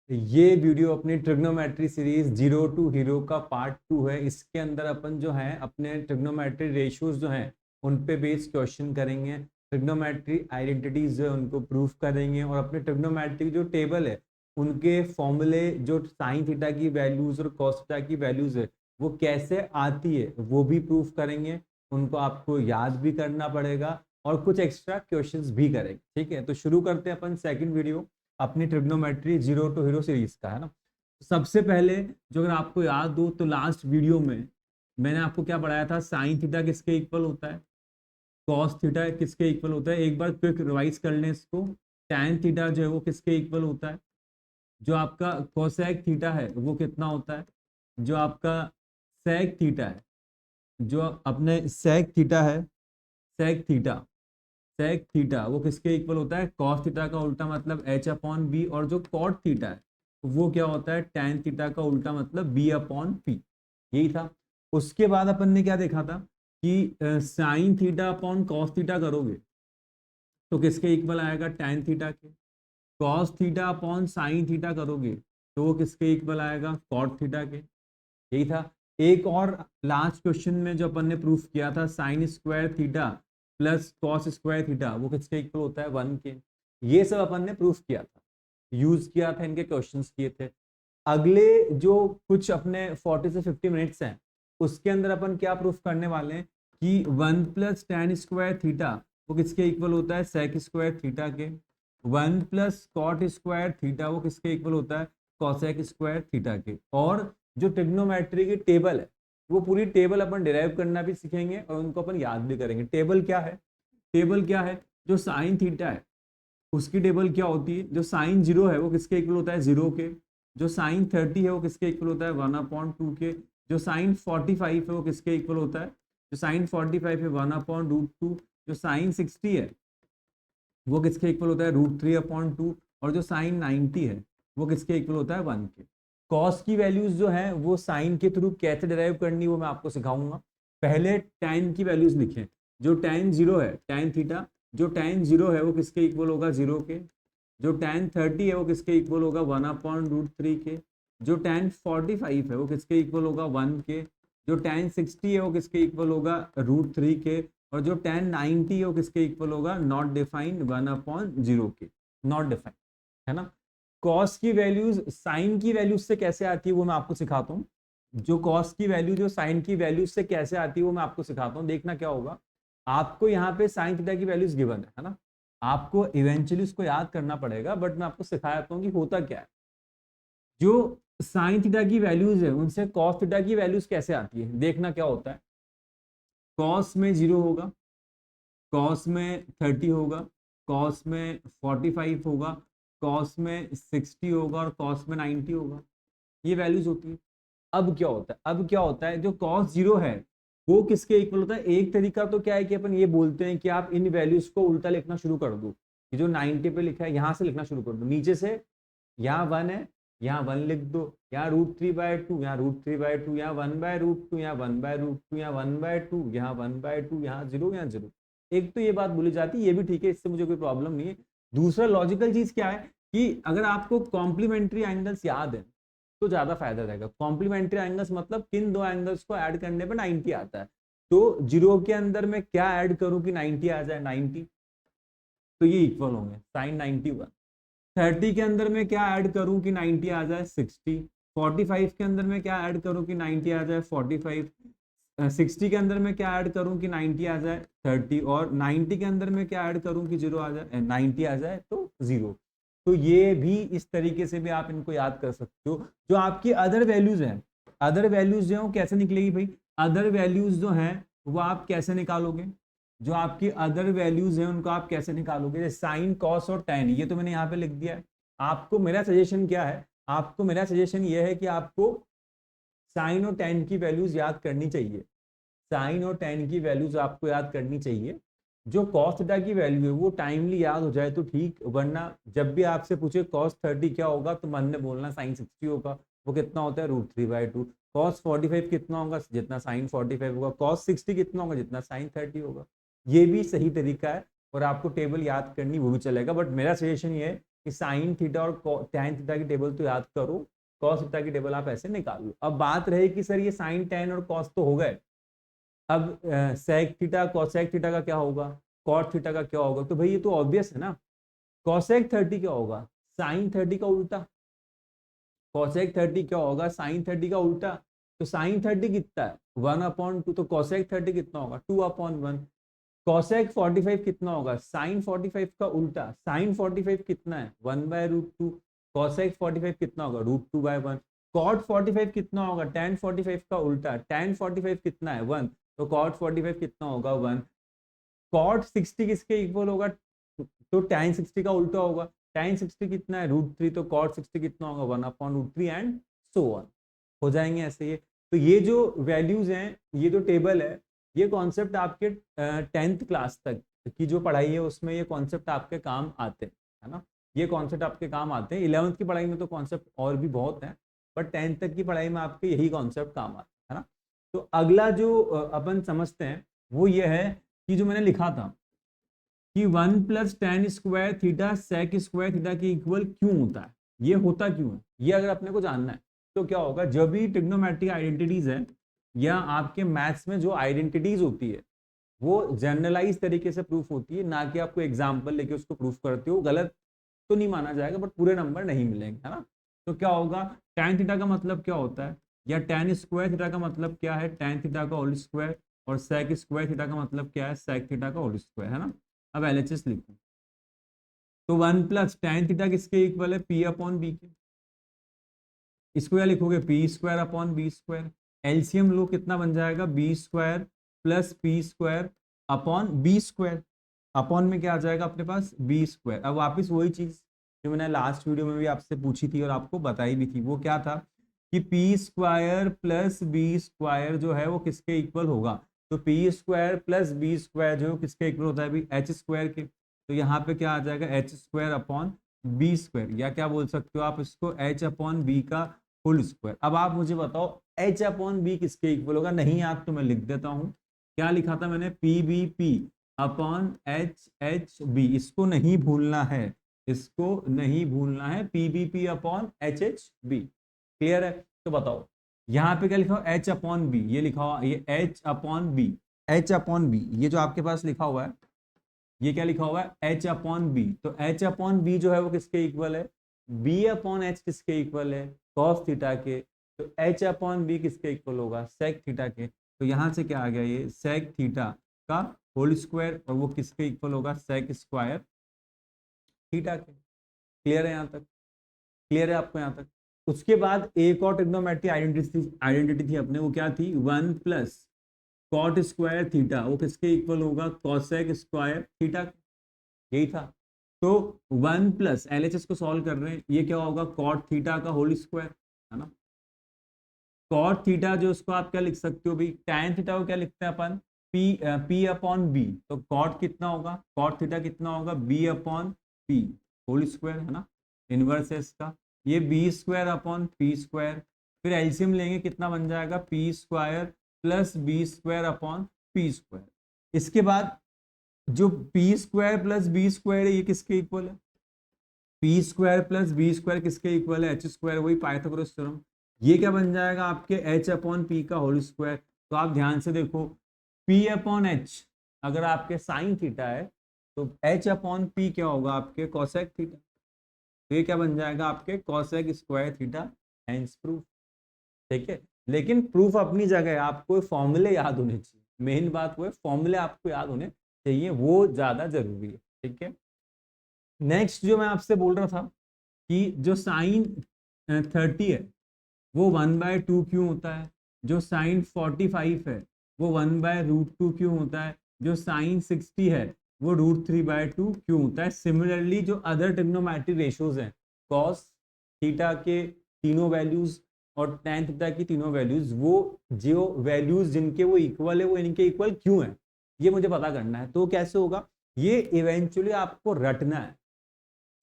ये वीडियो अपनी trigonometry series zero to hero का पार्ट 2 है। इसके अंदर अपन जो है अपने ट्रिग्नोमेट्री रेशियोज जो हैं उन पे बेस्ड क्वेश्चन करेंगे। ट्रिग्नोमेट्री आइडेंटिटीज जो है उनको प्रूफ करेंगे और अपने ट्रिग्नोमेट्री जो टेबल है उनके फॉर्मूले जो साइन थीटा की वैल्यूज और कॉस थीटा की वैल्यूज है वो कैसे आती है वो भी प्रूफ करेंगे। उनको आपको याद भी करना पड़ेगा और कुछ एक्स्ट्रा क्वेश्चंस भी करेंगे। ठीक है, तो शुरू करते हैं अपन सेकंड वीडियो अपनी trigonometry zero to hero series का, है ना। सबसे पहले जो अगर आपको याद हो तो लास्ट वीडियो में मैंने आपको क्या पढ़ाया था, साइन थीटा किसके इक्वल होता है, कॉस थीटा किसके इक्वल होता है। एक बार क्विक रिवाइज कर लें इसको। टैन थीटा जो है वो किसके इक्वल होता है, जो आपका कोसेक थीटा है वो कितना होता है, जो आपका सेक थीटा है, जो अपने सेक थीटा है, सेक थीटा, सेक थीटा वो किसके इक्वल होता है, कॉस थीटा का उल्टा मतलब एच अपॉन बी, और जो कॉट थीटा है वो क्या होता है, टैन थीटा का उल्टा मतलब बी अपॉन पी। यही था। उसके बाद अपन ने क्या देखा था कि sine theta upon cos theta करोगे तो किसके इक्वल आएगा, टैन थीटा के। Cos theta upon sine theta करोगे तो वो किसके इक्वल आएगा, कॉट थीटा के। यही था। एक और लास्ट क्वेश्चन में जो अपन ने प्रूफ किया था, sine square theta plus cos square theta वो किसके इक्वल होता है, 1 के। ये सब अपन ने प्रूफ किया था, यूज किया था, इनके क्वेश्चंस किए थे। अगले जो कुछ अपने 40 से 50 मिनट्स हैं उसके अंदर अपन क्या प्रूफ करने वाले हैं कि 1 प्लस टैन स्क्वायर थीटा वो किसके इक्वल होता है, सेक स्क्वायर थीटा के। 1 प्लस कॉट स्क्वायर थीटा वो किसके इक्वल होता है, कॉसेक स्क्वायर थीटा के। और जो ट्रिग्नोमेट्री की टेबल है वो पूरी टेबल अपन डिराइव करना भी सीखेंगे और उनको अपन याद भी करेंगे। टेबल क्या है, टेबल क्या है, जो साइन थीटा है उसकी टेबल क्या होती है, जो साइन जीरो है वो किसके इक्वल होता है, जीरो के। जो साइन 30 है वो किसके इक्वल होता है, 1/2 के। जो साइन 45 है वो किसके इक्वल होता है, जो साइन 45 है 1/√2। जो साइन 60 है वो किसके इक्वल होता है, √3/2। और जो साइन 90 है वो किसके इक्वल होता है, 1 के। कॉस की वैल्यूज जो है वो साइन के थ्रू कैसे डिराइव करनी वो मैं आपको सिखाऊंगा। पहले टैन की वैल्यूज लिखें। जो टैन जीरो है, टैन थीटा, जो टैन जीरो है वो किसके इक्वल होगा, 0 के। जो टैन 30 है वो किसके इक्वल होगा, 1/√3 के। जो टैन 45 है वो किसके इक्वल होगा, 1 के। जो टैन 60 है वो किसके इक्वल होगा, √3 के। और जो tan 90 है वो किसके इक्वल होगा, नॉट डिफाइंड 1/0 के, नॉट डिफाइंड, है ना। कॉस की वैल्यूज साइन की वैल्यूज से कैसे आती है वो मैं आपको सिखाता हूँ। जो कॉस की वैल्यू जो साइन की वैल्यूज से कैसे आती है वो मैं आपको सिखाता हूँ। देखना क्या होगा, आपको यहाँ पे साइन थीटा की वैल्यूज गिवन है ना। आपको इवेंचुअली उसको याद करना पड़ेगा, बट मैं आपको सिखाता हूँ कि होता क्या है। जो साइन थीटा की वैल्यूज है उनसे कॉस थीटा की वैल्यूज कैसे आती है, देखना क्या होता है। कॉस में 0 होगा, कॉस में 30 होगा, कॉस में 45 होगा, कॉस में 60 होगा और कॉस में 90 होगा। ये वैल्यूज होती है। अब क्या होता है, अब क्या होता है, जो कॉस जीरो है वो किसके इक्वल होता है। एक तरीका तो क्या है कि अपन ये बोलते हैं कि आप इन वैल्यूज को उल्टा लिखना शुरू कर दो, कि जो 90 पे लिखा है यहां से लिखना शुरू कर दो, नीचे से। यहाँ 1 है, यहाँ 1 लिख दो, यहाँ √3/2, यहाँ √3/2, यहाँ 1/√2, यहाँ 1/√2, यहाँ 1/2, यहाँ 1/2, यहाँ 0, यहाँ 0। एक तो ये बात बोली जाती है, ये भी ठीक है, इससे मुझे कोई प्रॉब्लम नहीं है। दूसरा लॉजिकल चीज क्या है कि अगर आपको कॉम्प्लीमेंट्री एंगल्स याद है तो ज्यादा फायदा रहेगा। कॉम्प्लीमेंट्री एंगल्स मतलब किन दो एंगल्स को ऐड करने पर 90 आता है। तो 0 के अंदर मैं क्या ऐड करूं कि 90 आ जाए, 90, तो ये इक्वल होंगे साइन 91। 30 के अंदर में क्या ऐड करूं कि 90 आ जाए, 60। 45 के अंदर में क्या ऐड करूं कि 90 आ जाए, 45। 60 के अंदर में क्या ऐड करूं कि 90 आ जाए, 30। और 90 के अंदर में क्या ऐड करूं कि 0 आ जाए, 90 आ जाए तो 0। तो ये भी इस तरीके से भी आप इनको याद कर सकते हो। जो आपकी अदर वैल्यूज हैं, अदर वैल्यूज जो है वो कैसे निकलेगी भाई, अदर वैल्यूज जो हैं वो आप कैसे निकालोगे, जो आपकी अदर वैल्यूज हैं उनको आप कैसे निकालोगे, जैसे साइन कॉस और टेन, ये तो मैंने यहाँ पे लिख दिया है। आपको मेरा सजेशन क्या है, आपको मेरा सजेशन ये है कि आपको साइन और टेन की वैल्यूज याद करनी चाहिए। साइन और टेन की वैल्यूज आपको याद करनी चाहिए। जो कॉस थीटा की वैल्यू है वो टाइमली याद हो जाए तो ठीक, वरना जब भी आपसे पूछे कॉस 30 क्या होगा तो मन में बोलना साइन 60 होगा। वो कितना होता है, √3/2। कॉस 45 कितना होगा, जितना साइन 45 होगा। कॉस 60 कितना होगा, जितना साइन 30 होगा। ये भी सही तरीका है और आपको टेबल याद करनी वो भी चलेगा, बट मेरा सजेशन ये है कि साइन थीटा और टैन थीटा की टेबल तो याद करो, कॉस थीटा की टेबल आप ऐसे निकाल लो। अब बात रही कि सर ये साइन टैन और कॉस तो हो गए, अब सेक थीटा कॉसेक थीटा का क्या होगा, कॉट थीटा का क्या होगा, तो भाई ये तो ऑब्वियस है ना, कॉसेक 30 क्या होगा, साइन 30 का उल्टा, कॉसेक 30 क्या होगा, साइन 30 का उल्टा, तो साइन 30 कितना है 1/2, तो कॉसेक 30 कितना होगा 2/1, कॉसेक 45 कितना होगा, साइन 45 का उल्टा, साइन 45 कितना है 1/√2, कॉसेक 45 कितना होगा √2/1, कॉट 45 कितना होगा tan 45 का उल्टा, tan 45 कितना है 1, तो कॉट 45 कितना होगा 1, कॉट 60 किसके इक्वल होगा, तो tan 60 का उल्टा होगा, tan 60 कितना है √3, तो कॉट 60 कितना होगा 1/√3 एंड सो ऑन, हो जाएंगे ऐसे ये। तो ये जो वैल्यूज हैं, ये जो टेबल है, ये कॉन्सेप्ट आपके 10th क्लास तक की जो पढ़ाई है उसमें ये कॉन्सेप्ट आपके काम आते हैं, है ना, ये कॉन्सेप्ट आपके काम आते हैं। 11th की पढ़ाई में तो कॉन्सेप्ट और भी बहुत हैं, बट 10th तक की पढ़ाई में आपके यही कॉन्सेप्ट काम आते हैं, है ना। तो अगला जो अपन समझते हैं वो ये है कि जो मैंने लिखा था कि 1 + tan square theta sec square theta के इक्वल क्यों होता है, ये होता क्यों है, ये अगर अपने को जानना है तो क्या होगा, जब भी ट्रिग्नोमेट्रिक आइडेंटिटीज है या आपके मैथ्स में जो आइडेंटिटीज होती है वो जनरलाइज तरीके से प्रूफ होती है, ना कि आपको एग्जाम्पल लेके उसको प्रूफ करते हो, गलत तो नहीं माना जाएगा बट पूरे नंबर नहीं मिलेंगे, है ना। तो क्या होगा, tan थीटा का मतलब क्या होता है, या tan स्क्वायर थीटा का मतलब क्या है, tan थीटा का होल स्क्वायर, और sec स्क्वायर थीटा का मतलब क्या है, sec थीटा का होल स्क्वायर, है ना। अब LHS लिखो, तो 1 + tan थीटा किसके इक्वल है, P/B के, इसको क्या लिखोगे P²/B², एलसीएम लो कितना बन जाएगा B² + P² upon B², upon में क्या आ जाएगा अपने पास B²। अब वापस वही चीज जो मैंने लास्ट वीडियो में भी आपसे पूछी थी और आपको बताई भी थी, वो क्या था कि P² + B² जो है वो किसके इक्वल होगा, तो P² + B² जो है किसके इक्वल होता है अभी H² के, तो यहाँ पे क्या आ जाएगा H² अपॉन B², या क्या बोल सकते हो आप इसको H/B का होल स्क्वायर। अब आप मुझे बताओ H/B किसके इक्वल होगा, नहीं याद तो मैं लिख देता हूं, क्या लिखा था मैंने PBP अपॉन HHB, इसको नहीं भूलना है, इसको नहीं भूलना है, PBP अपॉन HHB, क्लियर है। तो बताओ यहाँ पे क्या लिखा हुआ H/B, ये लिखा हुआ ये H/B, H/B ये जो आपके पास लिखा हुआ है ये क्या लिखा हुआ है H/B, तो H/B जो है वो किसके इक्वल है, B/H किसके इक्वल है, cos थीटा के, तो H/B किसके इक्वल होगा, sec थीटा के, तो यहां से क्या आ गया ये sec थीटा का होल स्क्वायर, और वो किसके इक्वल होगा sec स्क्वायर थीटा के। क्लियर है यहाँ तक, क्लियर है आपको यहाँ तक। उसके बाद एक और ट्रिग्नोमेट्रिक आइडेंटिटी थी अपने, वो क्या थी 1 + cot स्क्वायर थीटा, वो किसके इक्वल होगा cosec स्क्वायर थीटा, यही था। तो 1 + LHS को सॉल्व कर रहे हैं, ये क्या होगा cot थीटा का होल स्क्वायर, है ना। cot थीटा जो उसको आप क्या लिख सकते हो भाई, tan थीटा को क्या लिखते हैं अपन P/B, तो cot कितना होगा, cot थीटा कितना होगा B/P होल स्क्वायर, है ना, इनवर्स है इसका, ये B²/P², फिर एलसीएम लेंगे कितना बन जाएगा P² + B²/P²। इसके बाद जो P² + B² है ये किसके इक्वल है, P² + B² किसके इक्वल है H², वही पाइथागोरस थ्योरम, ये क्या बन जाएगा आपके H/P का होल स्क्वायर। तो आप ध्यान से देखो P/H अगर आपके साइन थीटा है तो H/P क्या होगा आपके cosec थीटा, तो ये क्या बन जाएगा आपके cosec square theta, hence proof. ठीक है, लेकिन प्रूफ अपनी जगह है, आपको फॉर्मूले याद होने चाहिए, मेन बात वो है फॉर्मूले आपको याद होने चाहिए, वो ज्यादा जरूरी है। ठीक है, नेक्स्ट जो मैं आपसे बोल रहा था कि जो साइन 30 है वो 1/2 क्यों होता है, जो साइन 45 है वो 1/√2 क्यों होता है, जो साइन 60 है वो √3/2 क्यों होता है। सिमिलरली जो अदर ट्रिग्नोमेट्रिक रेशियोज हैं, कॉस थीटा के तीनों वैल्यूज और tan थीटा की तीनों वैल्यूज, वो जो वैल्यूज जिनके वो इक्वल है वो इनके इक्वल क्यों है, ये मुझे पता करना है। तो कैसे होगा, ये इवेंचुअली आपको रटना है,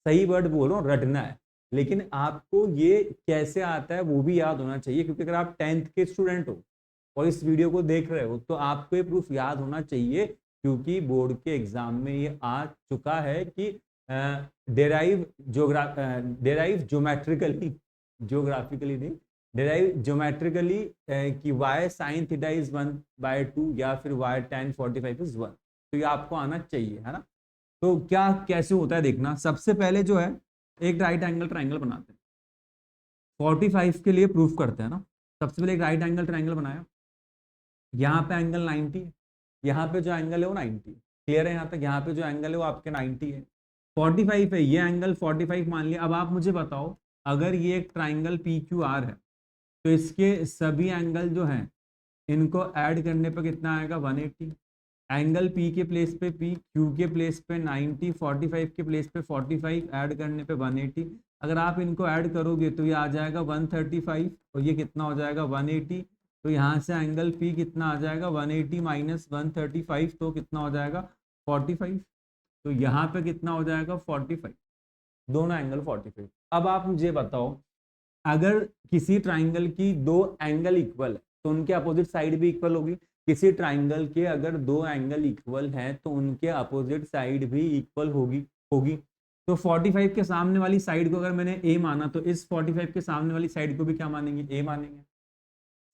सही वर्ड बोल रहा हूँ रटना है, लेकिन आपको ये कैसे आता है वो भी याद होना चाहिए, क्योंकि अगर आप 10th के स्टूडेंट हो और इस वीडियो को देख रहे हो तो आपको ये प्रूफ याद होना चाहिए, क्योंकि बोर्ड के एग्जाम में ये आ चुका है कि डेराइव ज्योग्राफिकली नहीं, डेराइव ज्योमेट्रिकली कि y sin थीटा इज 1/2 या फिर y tan 45 इज 1। तो ये आपको आना चाहिए, है ना। तो क्या कैसे होता है देखना, सबसे पहले जो है एक राइट एंगल ट्राइंगल बनाते हैं, 45 के लिए प्रूफ करते हैं ना। सबसे पहले एक राइट एंगल ट्राइंगल बनाया, यहाँ पे एंगल 90 है, यहाँ पे जो एंगल है वो 90 है, क्लियर है यहाँ तक। यहाँ पे जो एंगल है वो आपके 90 है, 45 है, ये एंगल 45 मान लिया। अब आप मुझे बताओ, अगर ये एक ट्राइंगल पी क्यू आर है तो इसके सभी एंगल जो हैं इनको ऐड करने पर कितना आएगा, 180। एंगल पी के प्लेस पे पी, क्यू के प्लेस पे 90, 45 के प्लेस पे 45, ऐड करने पे 180। अगर आप इनको ऐड करोगे तो ये आ जाएगा 135 और ये कितना हो जाएगा 180। तो यहाँ से एंगल पी कितना आ जाएगा 180 माइनस 135, तो कितना हो जाएगा 45। तो यहाँ पे कितना हो जाएगा 45, दोनों एंगल 45। अब आप मुझे बताओ, अगर किसी ट्राइंगल की दो एंगल इक्वल है तो उनके अपोजिट साइड भी इक्वल होगी। किसी ट्राइंगल के अगर दो एंगल इक्वल हैं तो उनके अपोजिट साइड भी इक्वल होगी होगी तो 45 के सामने वाली साइड को अगर मैंने ए माना तो इस 45 के सामने वाली साइड को भी क्या मानेंगे, ए मानेंगे।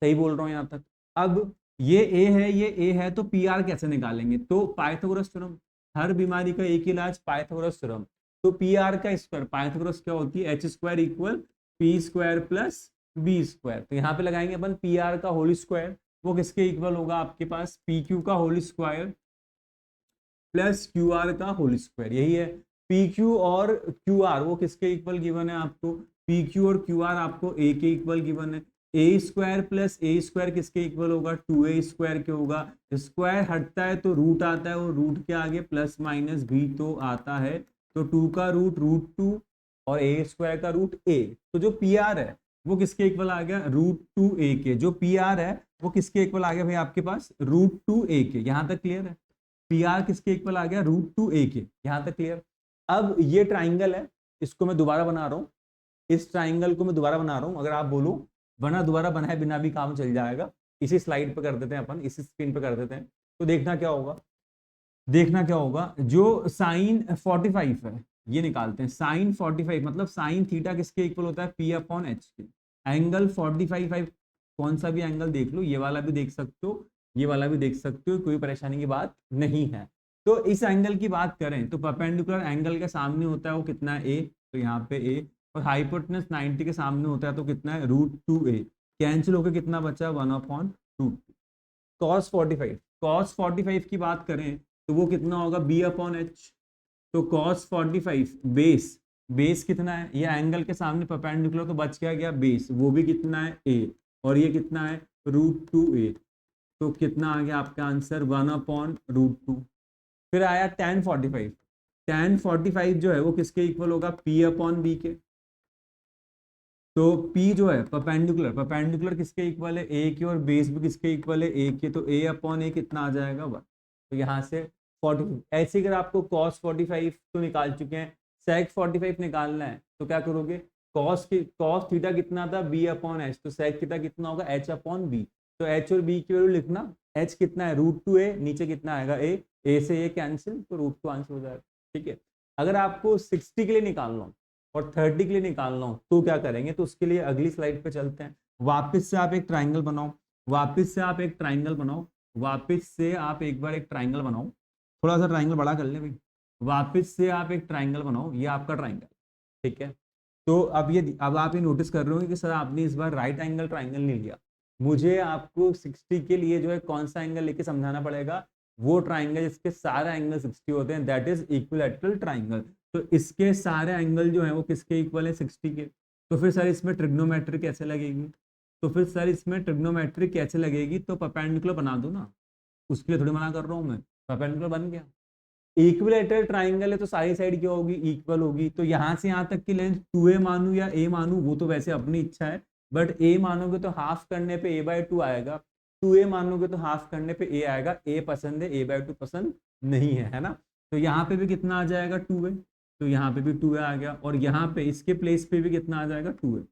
सही बोल रहा हूँ यहाँ तक। अब ये ए है, ये ए है, तो पी आर कैसे निकालेंगे, तो पाइथागोरस थ्योरम, हर बीमारी का एक इलाज पाइथागोरस थ्योरम। तो पी आर का स्क्वायर, पाइथागोरस क्या होती है, H square equal P square plus B square. तो यहाँ पे लगाएंगे अपन पी आर का होल स्क्वायर, वो किसके इक्वल होगा आपके पास, पी क्यू का whole square plus Q R का होल स्क्वायर। यही है पी क्यू और क्यू आर, वो किसके इक्वल गिवन है आपको, पी क्यू और क्यू आर आपको ए के इक्वल गिवन है। ए स्क्वायर प्लस ए स्क्वायर किसके इक्वल होगा, 2a स्क्वायर के होगा। स्क्वायर हटता है तो रूट आता है, और रूट के आगे प्लस माइनस भी तो आता है, तो 2 का रूट रूट 2 और ए स्क्वायर का रूट ए। तो जो पी आर है वो किसके इक्वल आ गया, रूट 2a के। जो पी आर है वो किसके इक्वल आ गया भाई आपके पास, रूट 2a के। यहाँ तक क्लियर है, पी आर किसके इक्वल आ गया, रूट 2a के। यहाँ तक क्लियर। अब ये ट्राइंगल है, इसको मैं दोबारा बना रहा हूँ, इस ट्राइंगल को मैं दोबारा बना रहा हूँ। अगर आप बोलो वरना दोबारा बनाए बिना भी काम चल जाएगा, इसी स्लाइड पे कर देते हैं अपन, इसी स्क्रीन पे कर देते हैं। तो देखना क्या होगा, देखना क्या होगा, जो साइन 45 है ये निकालते हैं। साइन 45 मतलब साइन थीटा किसके इक्वल होता है, पी अपॉन एच के। एंगल 45 कौन सा भी एंगल देख लो, ये वाला भी देख सकते हो, ये वाला भी देख सकते हो, कोई परेशानी की बात नहीं है। तो इस एंगल की बात करें तो परपेंडिकुलर एंगल के सामने होता है वो कितना है, ए, तो यहाँ पे ए, और हाइपोटेनस 90 के सामने होता है तो कितना है, रूट 2a। कैंसिल होकर कितना बचा, 1/√2। कॉस 45 की बात करें तो वो कितना होगा, b अपॉन एच। तो कॉस 45 बेस, बेस कितना है, ये एंगल के सामने परपेंडिकुलर तो बच गया बेस, वो भी कितना है a, और ये कितना है रूट 2a। तो कितना आ गया आपका आंसर, 1/√2। फिर आया tan 45, tan 45 जो है वो किसके इक्वल होगा, p अपॉन बी के। तो P जो है परपेंडिकुलर, परपेंडिकुलर किसके इक्वल है, ए के, और बेस भी किसके इक्वल है, ए के। तो a अपॉन ए कितना आ जाएगा 1। तो यहाँ से 40। ऐसे अगर आपको cos 45 तो निकाल चुके हैं, sec 45 निकालना है तो क्या करोगे, cos थीटा कितना था, b अपॉन एच, तो sec थीटा कितना होगा, h अपॉन बी। तो h और b की वैल्यू लिखना, h कितना है रूट 2a, नीचे कितना आएगा a से a कैंसिल, तो रूट 2 आंसर हो जाएगा। ठीक है। अगर आपको 60 के लिए निकालना हो और 30 के लिए निकालना हो तो क्या करेंगे, तो उसके लिए अगली स्लाइड पे चलते हैं। वापस से आप एक ट्राइंगल बनाओ, वापस से आप एक ट्राइंगल बनाओ, वापस से आप एक बार एक ट्राइंगल बनाओ, थोड़ा सा ट्राइंगल बड़ा कर ले भाई। वापस से आप एक ट्राइंगल बनाओ, ये आपका ट्राइंगल, ठीक है। तो अब आप ये नोटिस कर रहे हो कि सर आपने इस बार राइट एंगल ट्राइंगल नहीं लिया, मुझे आपको 60 के लिए जो है कौन सा एंगल लेके समझाना पड़ेगा, वो ट्राइंगल जिसके सारे एंगल 60 होते हैं, दैट इज इक्विलैटरल ट्राइंगल। तो इसके सारे एंगल जो है वो किसके इक्वल है, 60 के। तो फिर सर इसमें ट्रिग्नोमेट्री कैसे लगेगी, तो फिर सर इसमें ट्रिग्नोमेट्री कैसे लगेगी, तो परपेंडिकुलर बना दो ना, उसके लिए थोड़ी मना कर रहा हूँ मैं, परपेंडिकुलर बन गया। इक्विलैटरल ट्राइंगल है तो सारी साइड क्या होगी, इक्वल होगी। तो यहाँ से यहाँ तक की लेंथ 2a मानू या a मानू, वो तो वैसे अपनी इच्छा है, बट a मानोगे तो हाफ करने पे a/2 आएगा, 2a मानोगे तो हाफ करने पे a आएगा। a पसंद है, a/2 पसंद नहीं है, है ना। तो यहाँ पे भी कितना आ जाएगा 2a, तो यहाँ पे भी 2a आ गया, और यहाँ पे इसके प्लेस पे भी कितना आ जाएगा 2a।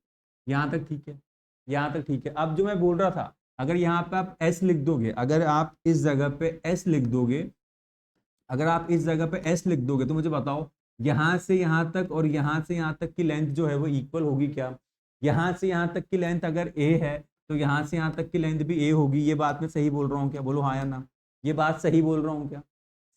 यहाँ तक ठीक है, यहाँ तक ठीक है। अब जो मैं बोल रहा था, अगर यहाँ पे आप s लिख दोगे, अगर आप इस जगह पे s लिख दोगे, अगर आप इस जगह पे s लिख दोगे तो मुझे बताओ यहाँ से यहाँ तक और यहाँ से यहाँ तक की लेंथ जो है वो इक्वल होगी क्या? यहाँ से यहाँ तक की लेंथ अगर ए है तो यहाँ से यहाँ तक की लेंथ भी ए होगी। ये बात मैं सही बोल रहा हूँ क्या? बोलो हाँ या ना। ये बात सही बोल रहा हूँ क्या?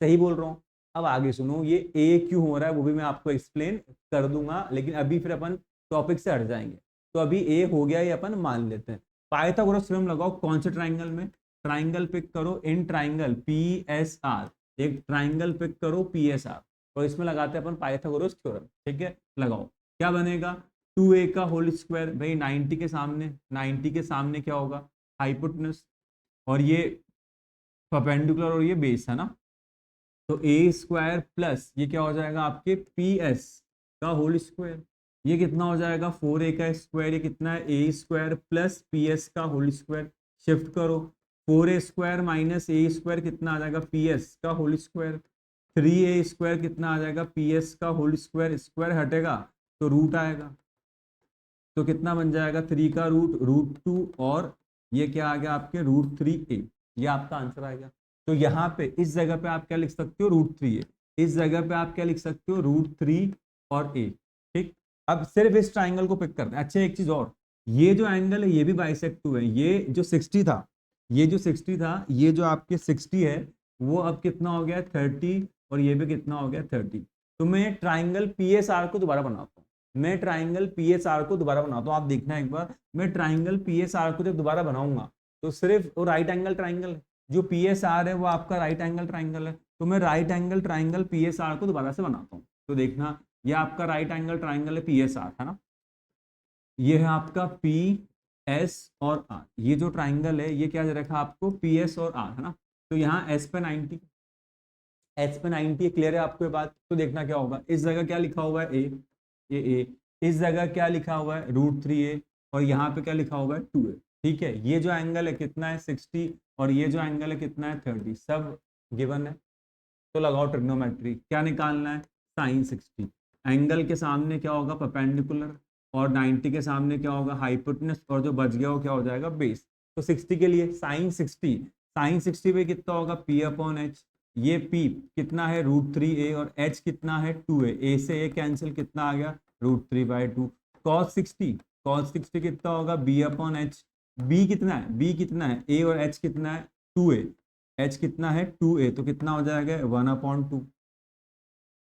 सही बोल रहा हूँ। अब आगे सुनो, ये ए क्यों हो रहा है वो भी मैं आपको एक्सप्लेन कर दूंगा, लेकिन अभी फिर अपन टॉपिक से हट जाएंगे। तो अभी ए हो गया, ये अपन मान लेते हैं। पाइथागोरस थ्योरम लगाओ। कौन से ट्राइंगल में? ट्राइंगल पिक करो, in triangle P S R. एक ट्राइंगल पिक करो पी एस आर, और इसमें लगाते हैं अपन पाइथागोरस थ्योरम। ठीक है, लगाओ। क्या बनेगा? 2a का होल स्क्वायर, भाई 90 के सामने, 90 के सामने क्या होगा? हाइपोटेनस, और ये परपेंडिकुलर और ये बेस है ना। तो ए स्क्वायर प्लस ये क्या हो जाएगा आपके पी एस का होल स्क्वायर। ये कितना हो जाएगा? 4a का स्क्वायर। ये कितना है? ए स्क्वायर प्लस पी एस का होल स्क्वायर। शिफ्ट करो, 4a स्क्वायर माइनस ए स्क्वायर कितना आ जाएगा? पी एस का होल स्क्वायर। 3a स्क्वायर कितना आ जाएगा? पी एस का होल स्क्वायर। स्क्वायर हटेगा तो रूट आएगा, तो कितना बन जाएगा? 3 का रूट, √2, और ये क्या आ गया आपके? √3a। ये आपका आंसर आएगा। तो यहाँ पे इस जगह पे आप क्या लिख सकते हो? √3a। इस जगह पे आप क्या लिख सकते हो? √3 और a। ठीक। अब सिर्फ इस ट्राइंगल को पिक करते हैं। अच्छा, एक चीज और, ये जो एंगल है ये भी बाइसेक्ट हुए। ये जो 60 था, ये जो 60 था, ये जो आपके 60 है वो अब कितना हो गया? 30, और ये भी कितना हो गया? 30। तो मैं ट्राइंगल पी एस आर को दोबारा बनाता हूँ। मैं ट्राइंगल पीएसआर को दोबारा बनाता हूँ। आप देखना एक बार, मैं ट्राइंगल पीएसआर को जब दोबारा बनाऊंगा तो सिर्फ वो राइट एंगल ट्राइंगल है। जो पीएसआर है वो आपका राइट एंगल ट्राइंगल है, तो मैं राइट एंगल ट्राइंगल पीएसआर को दोबारा से बनाता हूँ। तो देखना, ये आपका राइट एंगल ट्राइंगल है पीएसआर, है ना। ये है आपका पी एस और आर। ये जो ट्राइंगल है ये क्या दे रखा आपको? पी एस और आर, है ना। तो यहाँ एस पे 90, एच पे 90 क्लियर है आपको ये बात? तो देखना क्या होगा, इस जगह क्या लिखा हुआ है? ए। इस जगह क्या लिखा हुआ है? √3a, और यहाँ पे क्या लिखा हुआ है? 2a। ठीक है, ये जो एंगल है कितना है? 60, और ये जो एंगल है कितना है? 30। सब गिवन है। तो लगाओ ट्रिग्नोमेट्री। क्या निकालना है? साइन 60। एंगल के सामने क्या होगा? परपेंडिकुलर, और 90 के सामने क्या होगा? हाइपोटेनस, और जो बच गया वो क्या हो जाएगा? बेस। तो 60 के लिए साइन 60, साइन 60 पे कितना होगा? P upon H. ये पी कितना है? √3a, और एच कितना है? 2a। ए से ए कैंसिल, कितना आ गया? √3/2। कॉस 60, कॉस 60 कितना होगा? B upon H. बी कितना है? बी कितना है? ए, और एच कितना है? 2a। एच कितना है? 2a, तो कितना हो जाएगा? 1/2।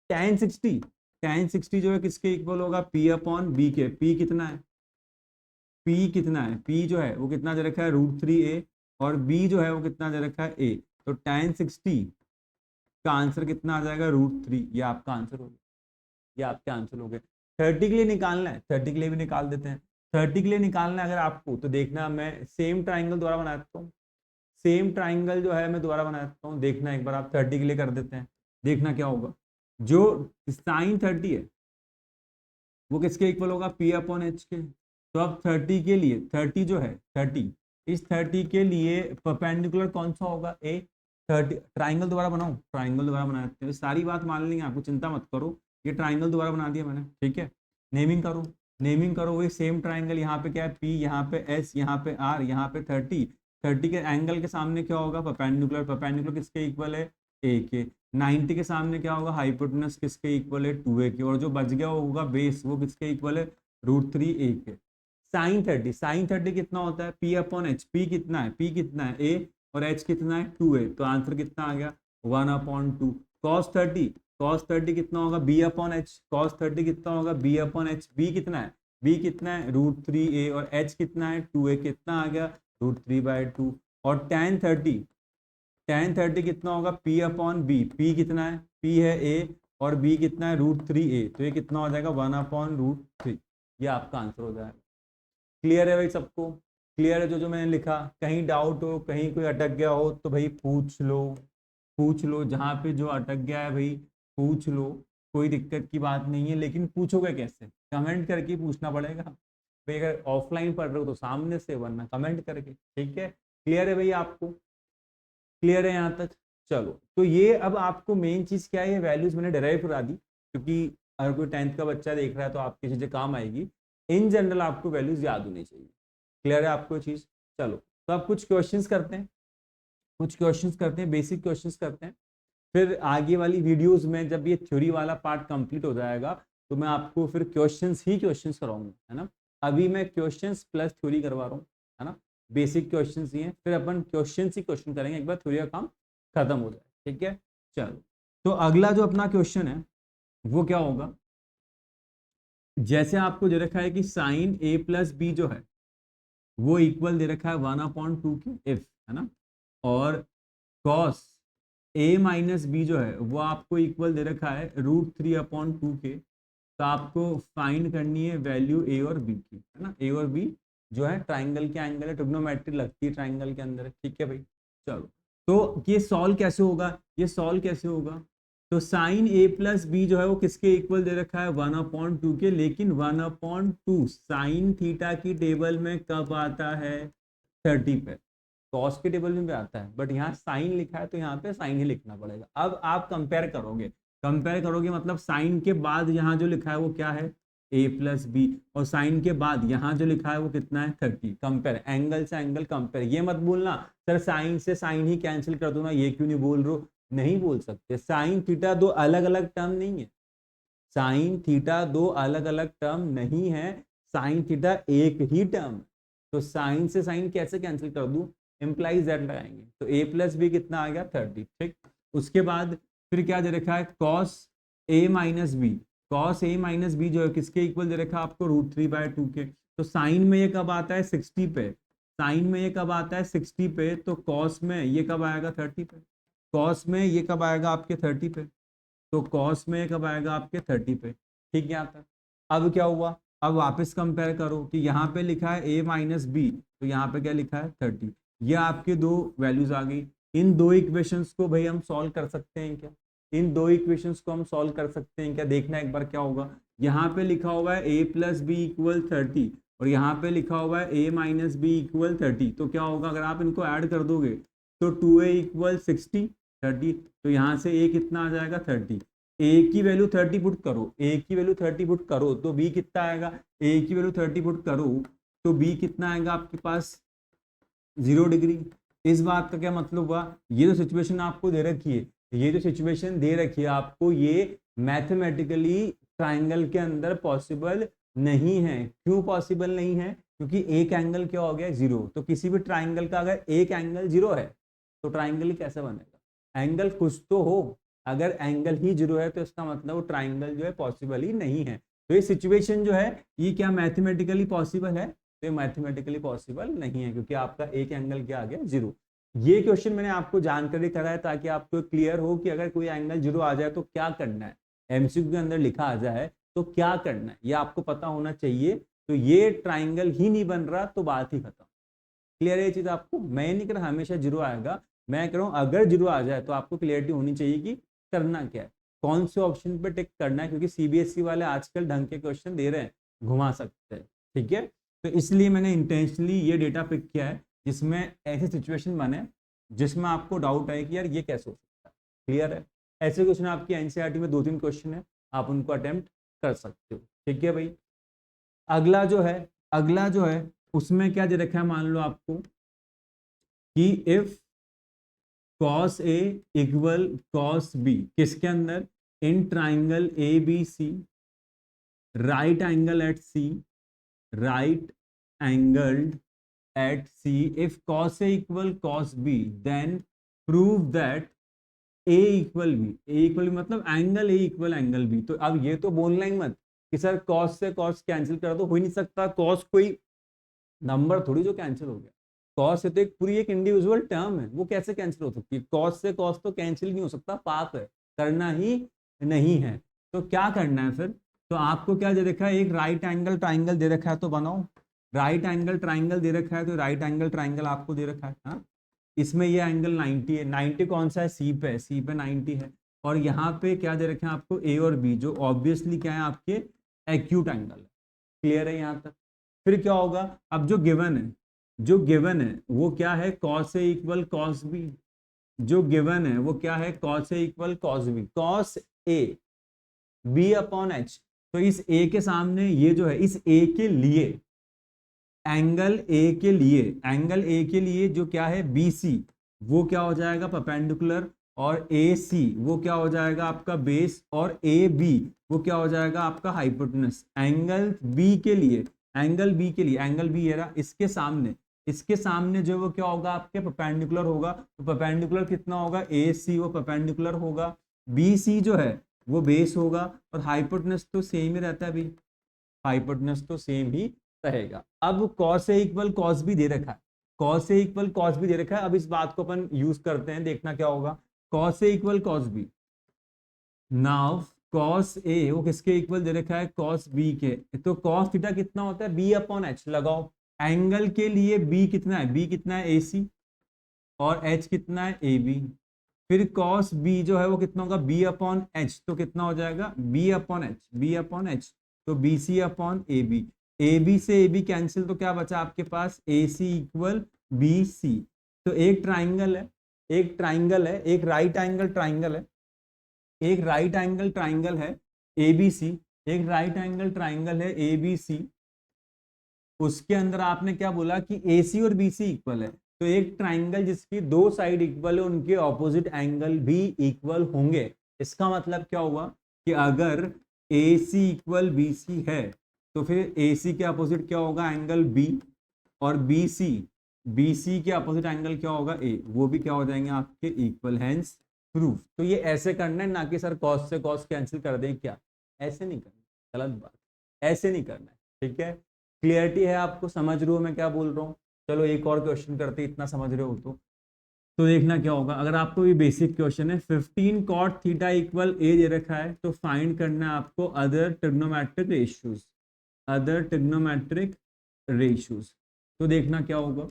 tan 60, tan 60 जो है किसके इक्वल होगा? p अपॉन बी के। p कितना है? p कितना है? p जो है वो कितना दे रखा है? √3a, और b जो है वो कितना दे रखा है? a। तो tan 60 का आंसर कितना आ जाएगा? √3। ये आपका आंसर हो गया। ये आपके आंसर हो गए। 30 के लिए निकालना है, 30 के लिए भी निकाल देते हैं। 30 के लिए निकालना है अगर आपको, तो देखना, मैं सेम ट्राइंगल दोबारा बना देता हूँ। सेम ट्राइंगल जो है मैं दोबारा बना देता हूँ। देखना एक बार, आप 30 के लिए कर देते हैं। देखना क्या होगा। जो साइन 30 है वो किसके इक्वल होगा? पी अपॉन एच के। तो अब 30 के लिए, 30 जो है 30, इस 30 के लिए परपेंडिकुलर कौन सा होगा? ए। 30 ट्राइंगल दोबारा बनाऊं? ट्राइंगल दोबारा बना देते हैं। सारी बात मान लेंगे, आपको चिंता मत करो। ये ट्राइंगल दोबारा बना दिया मैंने, ठीक है। नेमिंग करो, नेमिंग करो। वही सेम ट्राइंगल, यहाँ पे क्या है? पी, यहाँ पे एस, यहाँ पे आर, यहाँ पे 30। 30 के एंगल के सामने क्या होगा? परपेंडिकुलर। परपेंडिकुलर किसके इक्वल है? ए के। 90 के सामने क्या होगा? हाइपोटेनस किसके इक्वल है? 2a के। और जो बच गया वो होगा बेस, वो किसके इक्वल है? √3a के। साइन 30, साइन 30 कितना होता है? p upon H. पी कितना है? p कितना है? a, और h कितना है? 2a। तो आंसर कितना आ गया? 1/2। cos 30, cos 30 कितना होगा? b upon H. cos 30 कितना होगा? b upon H. b कितना है? b कितना है? √3a, और h कितना है? 2a। कितना आ गया? √3/2। और tan 30, tan 30 कितना होगा? p upon B. p कितना है? p है a, और b कितना है? √3a। तो ये कितना हो जाएगा? 1/√3। ये आपका आंसर हो जाएगा। क्लियर है भाई सबको? क्लियर है जो जो मैंने लिखा? कहीं डाउट हो, कहीं कोई अटक गया हो तो भाई पूछ लो, पूछ लो। जहाँ पे जो अटक गया है भाई पूछ लो, कोई दिक्कत की बात नहीं है। लेकिन पूछोगे कैसे? कमेंट करके पूछना पड़ेगा भाई। अगर ऑफलाइन पढ़ रहे हो तो सामने से, वरना कमेंट करके। ठीक है, क्लियर है भाई आपको? क्लियर है यहाँ तक? चलो, तो ये अब आपको मेन चीज क्या है? ये वैल्यूज मैंने डिराइव करा दी, क्योंकि अगर कोई 10th का बच्चा देख रहा है तो आपकी चीजें काम आएगी। इन जनरल आपको वैल्यूज याद होनी चाहिए। क्लियर है आपको चीज? चलो, तो अब कुछ क्वेश्चंस करते हैं, कुछ क्वेश्चंस करते हैं, बेसिक क्वेश्चंस करते हैं। फिर आगे वाली वीडियोस में जब ये थ्योरी वाला पार्ट कंप्लीट हो जाएगा तो मैं आपको फिर क्वेश्चंस ही क्वेश्चंस कराऊंगा, है ना। अभी मैं क्वेश्चंस प्लस थ्योरी करवा रहा हूँ, है ना। बेसिक क्वेश्चंस ही हैं, फिर अपन क्वेश्चंस ही क्वेश्चन करेंगे एक बार थ्योरी का काम खत्म हो जाए, ठीक है। चलो, तो अगला जो अपना क्वेश्चन है वो क्या होगा, जैसे आपको दे रखा है कि साइन ए प्लस बी जो है वो इक्वल दे रखा है 1/2 के इफ, है ना, और कॉस ए माइनस बी जो है वो आपको इक्वल दे रखा है √3/2 के। तो आपको फाइंड करनी है वैल्यू ए और बी की, है ना। ए और बी जो है ट्राइंगल के एंगल है, ट्रिग्नोमेट्री लगती है ट्राइंगल के अंदर, ठीक है भाई। चलो, तो ये सॉल्व कैसे होगा, ये सॉल्व कैसे होगा, तो साइन ए प्लस बी जो है वो किसके इक्वल दे रखा है 1/2 के, लेकिन 1/2 साइन थीटा की टेबल में कब आता है 30 पे, कॉस के टेबल में भी आता है, बट यहाँ साइन लिखा है तो यहाँ पे साइन ही लिखना पड़ेगा। अब आप कंपेयर करोगे, कंपेयर करोगे मतलब साइन के बाद यहाँ जो लिखा है वो क्या है a प्लस बी, और साइन के बाद यहाँ जो लिखा है वो कितना है 30। कंपेयर, एंगल से एंगल कंपेयर, ये मत बोलना सर साइन से साइन ही कैंसिल कर दो ना, ये क्यों नहीं बोल रहे हो, नहीं बोल सकते। साइन थीटा दो अलग अलग टर्म नहीं है, साइन थीटा दो अलग अलग टर्म नहीं है, साइन थीटा एक ही टर्म। तो साइन से साइन कैसे कैंसिल कर दूं, इंप्लाइज दैट लगाएंगे, तो a प्लस बी कितना आ गया 30, ठीक। उसके बाद फिर क्या दे रखा है cos a minus B, cos a minus B जो है किसके इक्वल दे रखा है आपको √3/2 के। तो साइन में ये कब आता है 60 पे, साइन में ये कब आता है 60 पे, तो कॉस में ये कब आएगा 30 पे, कॉस में ये कब आएगा आपके 30 पे, तो कॉस में कब आएगा आपके 30 पे, ठीक है। यहाँ तक अब क्या हुआ, अब वापस कंपेयर करो कि यहाँ पे लिखा है a माइनस बी, तो यहाँ पे क्या लिखा है 30, ये आपके दो वैल्यूज आ गई। इन दो इक्वेशंस को भाई हम सॉल्व कर सकते हैं क्या, इन दो इक्वेशंस को हम सॉल्व कर सकते हैं क्या, देखना एक बार क्या होगा। यहाँ पे लिखा हुआ है a प्लस बी इक्वल 30 और यहाँ पे लिखा हुआ है a माइनस बी इक्वल 30, तो क्या होगा अगर आप इनको ऐड कर दोगे तो 2a इक्वल 60 30, तो यहाँ से a कितना आ जाएगा 30, a की वैल्यू 30 पुट करो, a की वैल्यू 30 पुट करो तो b कितना आएगा, a की वैल्यू 30 पुट करो तो b कितना आएगा आपके पास 0 डिग्री। इस बात का क्या मतलब हुआ, ये जो सिचुएशन आपको दे रखी है, ये जो सिचुएशन दे रखी है आपको, ये मैथमेटिकली ट्राइंगल के अंदर पॉसिबल नहीं है। क्यों पॉसिबल नहीं है, क्योंकि एक एंगल क्या हो गया 0, तो किसी भी ट्राइंगल का अगर एक एंगल 0 है तो ट्राइंगल कैसे बनेगा, एंगल कुछ तो हो, अगर एंगल ही 0 है तो इसका मतलब वो ट्राइंगल जो है पॉसिबल ही नहीं है। तो ये सिचुएशन जो है ये क्या मैथमेटिकली पॉसिबल है, तो मैथमेटिकली पॉसिबल नहीं है, क्योंकि आपका एक एंगल क्या आ गया 0। ये क्वेश्चन मैंने आपको जानकारी कराया ताकि आपको क्लियर हो कि अगर कोई एंगल 0 आ जाए तो क्या करना है, एमसीक्यू के अंदर लिखा आ जाए तो क्या करना है, ये आपको पता होना चाहिए। तो ये ट्राइंगल ही नहीं बन रहा तो बात ही खत्म। क्लियर है ये चीज आपको, मैं नहीं कह रहा हमेशा 0 आएगा, मैं कह रहा हूँ अगर 0 आ जाए तो आपको क्लियरिटी होनी चाहिए कि करना क्या है, कौन से ऑप्शन पे टिक करना है, क्योंकि सीबीएसई वाले आजकल ढंग के क्वेश्चन दे रहे हैं, घुमा सकते हैं, ठीक है। तो इसलिए मैंने इंटेंशनली ये डेटा पिक किया है जिसमें ऐसी सिचुएशन बने जिसमें आपको डाउट आए कि यार ये कैसे हो सकता है। क्लियर है, ऐसे क्वेश्चन आपकी एनसीईआरटी में 2-3 क्वेश्चन है, आप उनको अटेम्प्ट कर सकते हो, ठीक है भाई। अगला जो है, अगला जो है उसमें क्या दे रखा है, मान लो आपको कि if cos A equal cos B, किसके अंदर, in triangle ABC, right angle at C, right angled at C, if cos A equal cos B then prove that A equal B, A equal B मतलब angle A equal angle B। तो अब ये तो बोलना ही मत कि sir cos से cos cancel कर दो, हो ही नहीं सकता, cos कोई नंबर थोड़ी जो कैंसिल हो गया, cos से तो एक पूरी एक इंडिविजुअल टर्म है, वो कैसे कैंसिल हो सकती है, cos से cos तो कैंसिल नहीं हो सकता, पाप है, करना ही नहीं है। तो क्या करना है फिर, तो आपको क्या दे रखा है, एक राइट एंगल ट्राइंगल दे रखा है तो बनाओ, राइट एंगल ट्राइंगल दे रखा है तो राइट एंगल ट्राइंगल आपको दे रखा है, हाँ? इसमें ये एंगल 90 है, 90 कौन सा है, सी पे है, सी पे 90 है, और यहाँ पे क्या दे रखे हैं आपको ए और बी, जो ऑब्वियसली क्या है आपके एक्यूट एंगल है। क्लियर है यहाँ तक, फिर क्या होगा, अब जो गिवन है, जो गिवन है वो क्या है, cos A equal cos B, जो गिवन है वो क्या है, cos A equal cos B, cos A B upon H। तो इस A के सामने ये जो है, इस A के लिए एंगल A के लिए, एंगल A के लिए जो क्या है BC, वो क्या हो जाएगा परपेंडिकुलर, और ए सी वो क्या हो जाएगा आपका बेस, और ए बी वो क्या हो जाएगा आपका हाइपोटेनस। एंगल बी के लिए, एंगल बी के लिए, एंगल बी है इसके सामने जो वो क्या होगा आपके परपेंडिकुलर होगा। तो परपेंडिकुलर कितना होगा, ए सी वो परपेंडिकुलर होगा, बी सी जो है वो बेस होगा, और हाइपोटेनस तो सेम ही रहता है अभी, हाइपोटेनस तो सेम ही रहेगा। अब cos A equal cos B दे रखा है, cos A equal cos B दे रखा है। अब इस बात को अपन यूज करते हैं, देखना क्या होगा। Cos A equal cos B, now cos A वो किसके इक्वल दे रखा है, कॉस बी के। तो कॉस थीटा कितना होता है, बी अपॉन एच लगाओ। एंगल के लिए बी कितना है, बी कितना है ए सी, और एच कितना है ए बी। फिर कॉस बी जो है वो कितना होगा, बी अपॉन एच, तो कितना हो जाएगा B upon H, B upon H, तो B C upon A B. A B से ए बी कैंसिल, तो क्या बचा आपके पास, ए सी इक्वल बी सी। तो एक ट्राइंगल है, एक ट्राइंगल है, एक राइट एंगल ट्राइंगल है, एक राइट एंगल ट्राइंगल है ए बी सी, एक राइट एंगल ट्राइंगल है ए बी सी। उसके अंदर आपने क्या बोला कि ए सी और बी सी इक्वल है। तो एक ट्राइंगल जिसकी दो साइड इक्वल है, उनके ऑपोजिट एंगल भी इक्वल होंगे। इसका मतलब क्या हुआ कि अगर ए सी इक्वल बी सी है, तो फिर ए सी के अपोजिट क्या होगा, एंगल बी, और बी सी के अपोजिट एंगल क्या होगा, ए, वो भी क्या हो जाएंगे आपके इक्वल, हैंस प्रूफ। तो ये ऐसे करना है, ना कि सर कॉस से कॉस कैंसिल कर दें क्या, ऐसे नहीं करना, गलत बात, ऐसे नहीं करना है, ठीक है। क्लियरिटी है आपको, समझ रहे हो मैं क्या बोल रहा हूँ। चलो एक और क्वेश्चन करते, इतना समझ रहे हो तो देखना क्या होगा। अगर आपको ये बेसिक क्वेश्चन है, 15 कॉट थीटा इक्वल ए दे रखा है, तो फाइंड करना है आपको other trigonometric ratios, other trigonometric ratios. तो देखना क्या होगा,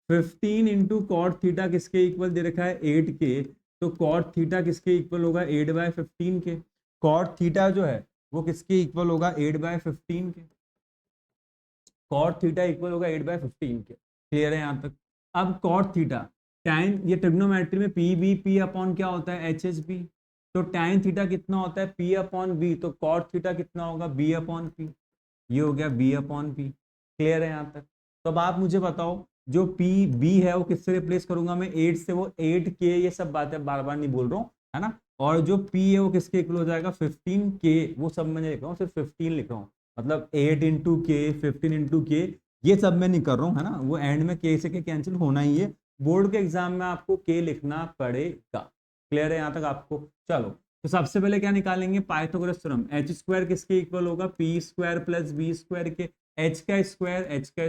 15 इंटू कॉट थीटा किसके इक्वल दे रखा है, 8 के। तो कॉट थीटा किसके इक्वल होगा, 8/15 के। कॉट थीटा जो है वो किसके इक्वल होगा, 8/15 के। कॉट थीटा इक्वल होगा 8/15 के। क्लियर है यहाँ तक। अब कॉट थीटा टैन, ये ट्रिग्नोमेट्री में पी बी, पी अपॉन क्या होता है, एच एच बी। तो टैन थीटा कितना होता है, पी अपॉन बी, तो कॉट थीटा कितना होगा, बी अपॉन पी। ये हो गया बी अपॉन पी। क्लियर है यहाँ तक। तो अब आप मुझे बताओ, जो पी बी है वो किससे रिप्लेस करूंगा मैं, 8 से, वो 8 के, ये सब बातें बार बार नहीं बोल रहा हूँ, है ना। और जो पी है वो किसके इक्वल हो जाएगा, 15 के, वो सब मैं लिख रहा हूँ, सिर्फ 15 लिख रहा हूँ। मतलब 8 इंटू के, 15 इंटू के, ये सब मैं नहीं कर रहा हूँ, है ना। वो एंड में के से के कैंसिल होना ही है। बोर्ड के एग्जाम में आपको के लिखना पड़ेगा। क्लियर है यहाँ तक आपको। चलो, तो सबसे पहले क्या निकालेंगे, पाइथागोरस थ्योरम। एच स्क्वायर किसके इक्वल होगा, P square plus B square के। एच का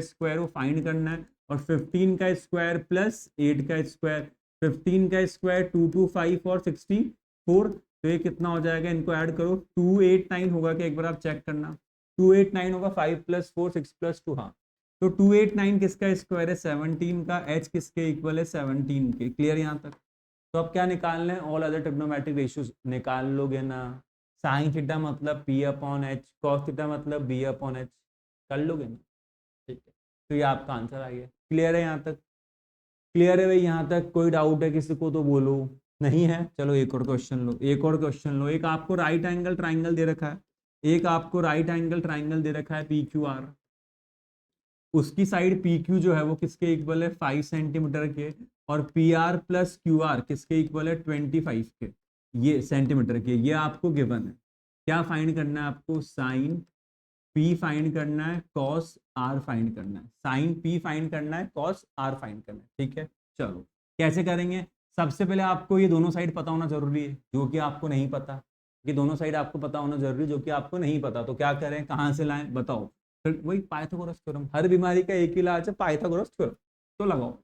स्क्वायर वो फाइंड करना है, और 15 का स्क्वायर प्लस 8 का स्क्वायर। 15 का स्क्वायर 225 और 64, तो ये कितना हो जाएगा, इनको ऐड करो, 289 होगा क्या, एक बार आप चेक करना। 289 होगा, 5 + 4 6 + 2, हाँ। तो 289 किसका स्क्वायर है, 17 का। एच किसके इक्वल है, 17 के। क्लियर यहाँ तक। तो अब क्या निकालना है, ऑल अदर ट्रिग्नोमेट्रिक रेशियोज निकाल लोगे ना। साइन थीटा मतलब P upon H, cos theta मतलब बी अपॉन एच, कर लोगे ना, ठीक है। तो ये आपका आंसर आ गया। क्लियर है यहाँ तक। क्लियर है भाई, यहाँ तक कोई डाउट है किसी को तो बोलो, नहीं है। चलो एक और क्वेश्चन लो, एक और क्वेश्चन लो। एक आपको राइट एंगल ट्राइंगल दे रखा है, एक आपको राइट एंगल ट्राइंगल दे रखा है पी क्यू आर। उसकी साइड पी क्यू जो है वो किसके इक्वल है, 5 सेंटीमीटर के। और P R plus Q are किसके इक्वल है, 25 के, ये सेंटीमीटर के। ये आपको गिवन है। क्या फाइंड करना है आपको, साइन पी फाइंड करना है, कॉस आर फाइंड करना है। साइन पी फाइंड करना है, कॉस आर फाइंड करना है, ठीक है। चलो कैसे करेंगे, सबसे पहले आपको ये दोनों साइड पता होना जरूरी है, जो कि आपको नहीं पता। ये दोनों साइड आपको पता होना जरूरी है, जो कि आपको नहीं पता। तो क्या करें, कहाँ से लाएं, बताओ। फिर वही पाइथागोरस थ्योरम, हर बीमारी का एक ही इलाज है, पाइथागोरस थ्योरम। तो लगाओ।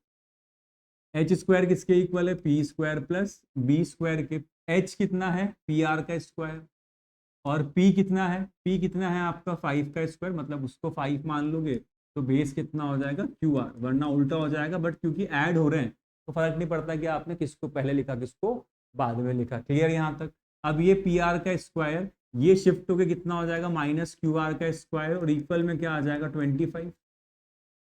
एच स्क्वायर किसके इक्वल है, P square plus B square के। एच कितना है, पी आर का स्क्वायर। और P कितना है, P कितना है आपका 5 का स्क्वायर, मतलब उसको 5 मान लोगे, तो बेस कितना हो जाएगा, QR, वरना उल्टा हो जाएगा। बट क्योंकि ऐड हो रहे हैं तो फर्क नहीं पड़ता कि आपने किसको पहले लिखा किसको बाद में लिखा। क्लियर यहाँ तक। अब ये PR का स्क्वायर ये शिफ्ट होकर कितना हो जाएगा, -QR का स्क्वायर, और इक्वल में क्या आ जाएगा, 25।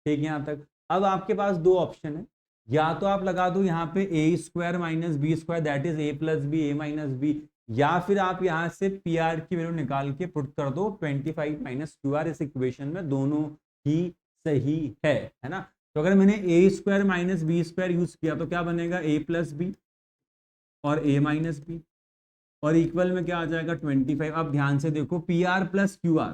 ठीक है यहाँ तक। अब आपके पास दो ऑप्शन है, या तो आप लगा दो यहाँ पे A square minus B square, that is A plus B, A minus B. या फिर आप यहाँ से पी आर की वैल्यू निकाल के पुट कर दो 25 माइनस क्यू आर। इस इक्वेशन में दोनों ही सही है ना। तो अगर मैंने A square minus B square use किया तो क्या बनेगा, ए प्लस बी। और a माइनस बी, और इक्वल में क्या आ जाएगा 25। अब ध्यान से देखो P R plus Q R,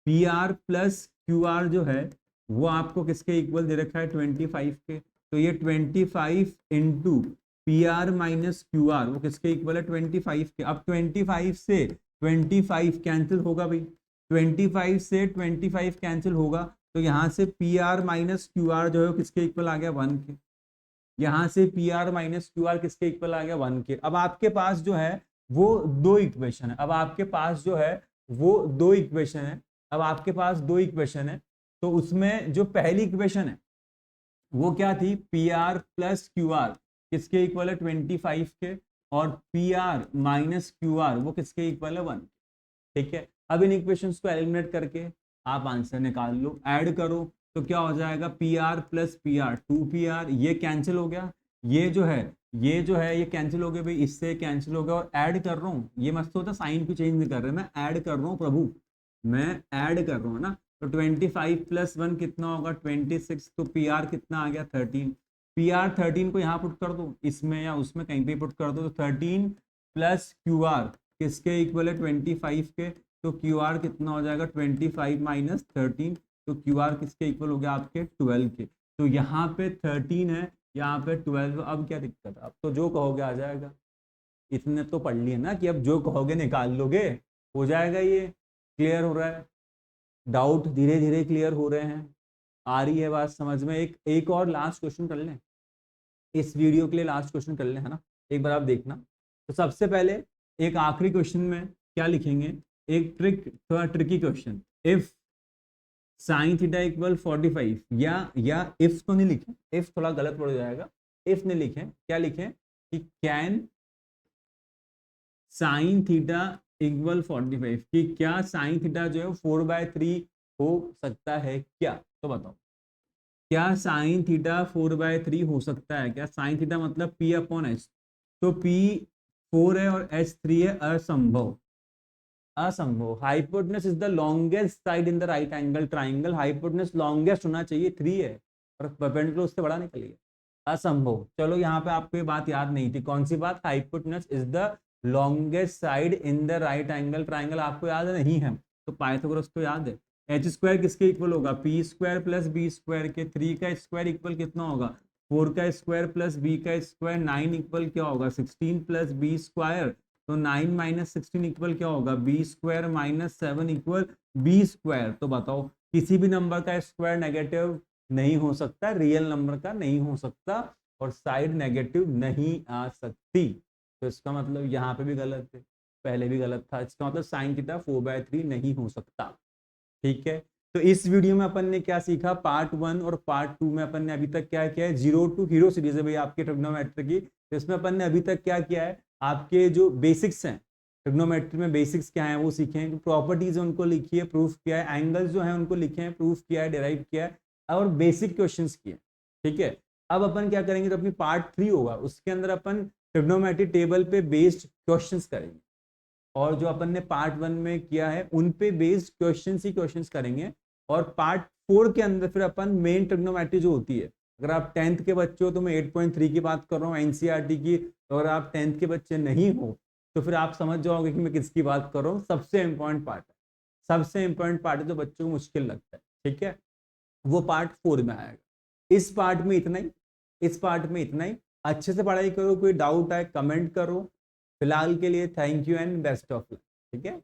P R plus Q R जो है वो आपको किसके इक्वल दे रखा है 25 के, तो ये 25 into P R minus Q R वो किसके इक्वल है 25 के। अब 25 से 25 कैंसिल होगा भाई, 25 से 25 कैंसिल होगा, तो यहाँ से P R minus Q R जो है किसके इक्वल आ गया 1 के, यहाँ से P R minus Q are किसके इक्वल आ गया 1 के। अब आपके पास जो है वो दो इक्वेशन है, अब आपके पास जो है वो दो इक्वेशन है, अब आपके पास दो इक्वेशन है, तो उसमें जो पहली इक्वेशन है वो क्या थी, P R plus Q are किसके इक्वल है 25 के, और P R minus Q R वो किसके इक्वल है 1। ठीक है, अब इन इक्वेशंस को एलिमिनेट करके आप आंसर निकाल लो, ऐड करो, तो क्या हो जाएगा P R plus P R 2pr, ये कैंसिल हो गया, ये जो है ये कैंसिल हो गया भाई, इससे कैंसिल हो गया, और ऐड कर रहा हूँ, ये मस्त होता साइन को चेंज नहीं कर रहे, मैं ऐड कर रहा हूँ प्रभु, मैं ऐड कर रहा हूँ ना, तो 25 प्लस 1 कितना होगा 26, तो पी आर कितना आ गया 13, पी आर 13 को यहाँ पुट कर दो, इसमें या उसमें कहीं पे पुट कर दो, तो 13 प्लस क्यू आर किसके इक्वल है 25 के, तो क्यू आर कितना हो जाएगा 25 माइनस 13, तो क्यू आर किसके इक्वल हो गया आपके 12 के। तो यहाँ पे 13 है, यहाँ पे 12, अब क्या दिक्कत है, अब तो जो कहोगे आ जाएगा, इतने तो पढ़ लिए ना कि अब जो कहोगे निकाल लोगे, हो जाएगा, ये क्लियर हो रहा है, डाउट धीरे धीरे क्लियर हो रहे हैं, आ रही है बात समझ में। एक और लास्ट क्वेश्चन कर लें, इस वीडियो के लिए लास्ट क्वेश्चन कर लें, है ना, एक बार आप देखना। तो सबसे पहले एक आखिरी क्वेश्चन में क्या लिखेंगे, एक थोड़ा tricky question, if sine theta equal 45, या इफ तो नहीं लिखे, इफ थोड़ा गलत पड़ जाएगा, इफ नहीं लिखे, क्या लिखें कि कैन साइन थीटा इक्वल 45, कि क्या साइन थीटा जो है 4/3 हो सकता है क्या, तो बताओ क्या साइन थीटा 4/3 हो सकता है क्या, साइन थीटा मतलब P अपॉन एच, तो P 4 है और H 3 है, असंभव, असंभव। Hypotenuse is the longest side in the right angle triangle, hypotenuse longest होना चाहिए 3 है और परपेंडिकुलर उससे बड़ा निकल गया, असंभव। चलो यहाँ पे आपको ये बात याद नहीं थी, कौन सी बात, hypotenuse is the longest side in the right angle triangle, आपको याद नहीं है, तो पाइथागोरस तो याद है। एच स्क्वायर किसके इक्वल होगा, P square plus B square के, 3 का स्क्वायर इक्वल कितना होगा 4 का स्क्वायर प्लस बी का स्क्वायर, 9 इक्वल क्या होगा 16 प्लस बी स्क्वायर, तो 9 माइनस 16 इक्वल क्या होगा B square minus 7 equal B square. तो बताओ किसी भी नंबर का स्क्वायर नेगेटिव नहीं हो सकता, रियल नंबर का नहीं हो सकता, और साइड नेगेटिव नहीं आ सकती, तो इसका मतलब यहाँ पे भी गलत है, पहले भी गलत था, इसका मतलब साइन थीटा 4/3 नहीं हो सकता। ठीक है, तो इस वीडियो में अपन ने क्या सीखा, पार्ट 1 और पार्ट 2 में अपन ने अभी तक क्या किया है, जीरो टू हीरो सीरीज है भाई आपके ट्रिग्नोमेट्री की, तो इसमें अपन ने अभी तक क्या किया है, आपके जो बेसिक्स हैं ट्रिग्नोमेट्री में, बेसिक्स क्या है वो सीखे हैं, प्रॉपर्टीज उनको लिखी है, प्रूफ किया है, एंगल्स जो है उनको लिखे हैं, प्रूफ किया है, डिराइव किया है, और बेसिक क्वेश्चंस किए। ठीक है, अब अपन क्या करेंगे, तो अपनी पार्ट 3 होगा उसके अंदर अपन ट्रिग्नोमेट्री टेबल पे बेस्ड क्वेश्चंस करेंगे, और जो अपन ने पार्ट 1 में किया है उन पे बेस्ड क्वेश्चंस ही क्वेश्चंस करेंगे, और पार्ट 4 के अंदर फिर अपन मेन ट्रिग्नोमेट्री जो होती है, अगर आप 10th के बच्चे हो तो मैं 8.3 की बात कर रहा हूँ एनसीईआरटी की, अगर आप 10th के बच्चे नहीं हो तो फिर आप समझ जाओगे कि मैं किसकी बात कर रहा हूँ, सबसे इंपॉर्टेंट पार्ट है, सबसे इंपॉर्टेंट पार्ट है जो बच्चों को मुश्किल लगता है। ठीक है, वो पार्ट 4 में आएगा। इस पार्ट में इतना ही, इस पार्ट में इतना ही, अच्छे से पढ़ाई करो, कोई डाउट आए कमेंट करो, फिलहाल के लिए thank you and best of luck. ठीक है।